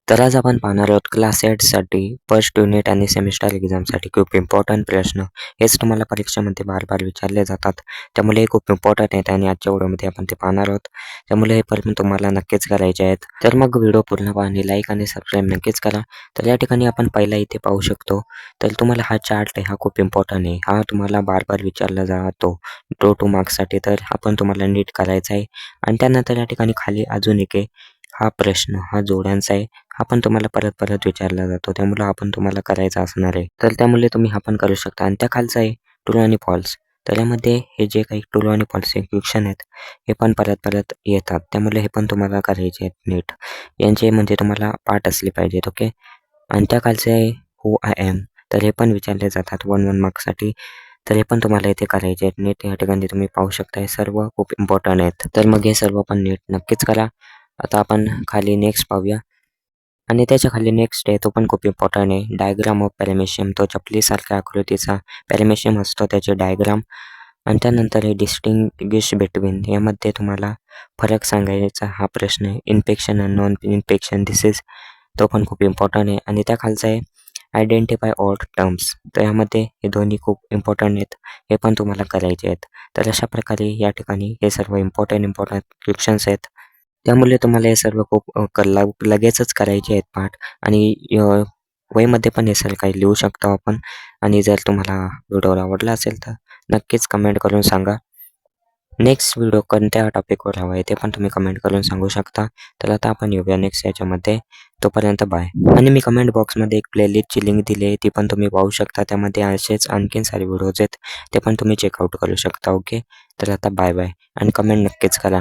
तर आज आपण पाहणार आहोत क्लास 8साठी फर्स्ट युनिट आणि सेमिस्टर एक्झामसाठी खूप इम्पॉर्टंट प्रश्न. हेच तुम्हाला परीक्षेमध्ये बार विचारले जातात. त्यामुळे हे खूप इम्पॉर्टंट आहेत आणि आजच्या व्हिडिओमध्ये आपण ते पाहणार आहोत. त्यामुळे हे प्रश्न तुम्हाला नक्कीच करायचे आहेत. तर मग व्हिडिओ पूर्ण पहा आणि लाईक आणि सबस्क्राईब नक्कीच करा. तर या ठिकाणी आपण पहिला इथे पाहू शकतो. तर तुम्हाला हा चार्ट आहे, हा खूप इम्पॉर्टंट आहे. हा तुम्हाला बार विचारला जातो 2 मार्क्ससाठी. तर आपण तुम्हाला नीट करायचा आहे. आणि त्यानंतर या ठिकाणी खाली अजून एक आहे. हा प्रश्न हा जोड्यांचा आहे. हा पण तुम्हाला परत विचारला जातो. त्यामुळे हा पण तुम्हाला करायचा असणार आहे. तर त्यामुळे तुम्ही हा पण करू शकता. आणि त्या खालचा आहे ट्रू आणि फॉल्स. तर यामध्ये हे जे काही ट्रू आणि फॉल्सचे क्वेश्चन आहेत हे पण परत येतात. त्यामुळे हे पण तुम्हाला करायचे आहेत नीट. यांचे म्हणजे तुम्हाला पाठ असले पाहिजेत. ओके. आणि त्या खालचे आहे हू आय एम. तर हे पण विचारले जातात 1 मार्क्ससाठी. तर हे पण तुम्हाला इथे करायचे आहेत नीट. या ठिकाणी तुम्ही पाहू शकता, हे सर्व खूप इम्पॉर्टंट आहेत. तर मग हे सर्व पण नीट नक्कीच करा. आता आपण खाली नेक्स्ट पाहूया. आणि त्याच्या खाली नेक्स्ट आहे, तो पण खूप इम्पॉर्टंट आहे. Diagram of paramecium. तो चपलीसारख्या आकृतीचा पॅरामेशियम असतो, त्याचे डायग्राम. आणि त्यानंतर हे डिस्टिंग्विश बिटवीन. यामध्ये तुम्हाला फरक सांगायचा हा प्रश्न आहे. इन्फेक्शन आणि नॉन इन्फेक्शन डिसीज. तो पण खूप इम्पॉर्टंट आहे. आणि त्या खालचा आहे आयडेंटिफाय ऑल टर्म्स. तर यामध्ये हे दोन्ही खूप इम्पॉर्टंट आहेत. हे पण तुम्हाला करायचे आहेत. तर अशा प्रकारे या ठिकाणी हे सर्व इम्पॉर्टंट क्वेश्चन्स आहेत. त्यामुळे तुम्हाला हे सर्व खूप लगेचच करायचे आहेत पाठ. आणि वहीमध्ये पण हे सर्व काही लिहू शकतो आपण. आणि जर तुम्हाला व्हिडिओ आवडला असेल तर नक्कीच कमेंट करून सांगा. नेक्स्ट व्हिडिओ कोणत्या टॉपिकवर हवा आहे ते पण तुम्ही कमेंट करून सांगू शकता. तर आता आपण येऊया नेक्स्ट याच्यामध्ये. तोपर्यंत बाय. आणि मी कमेंट बॉक्समध्ये एक प्लेलिस्टची लिंक दिली आहे, ती पण तुम्ही पाहू शकता. त्यामध्ये असेच आणखीन सारे व्हिडिओज आहेत, ते पण तुम्ही चेकआउट करू शकता. ओके. तर आता बाय आणि कमेंट नक्कीच करा.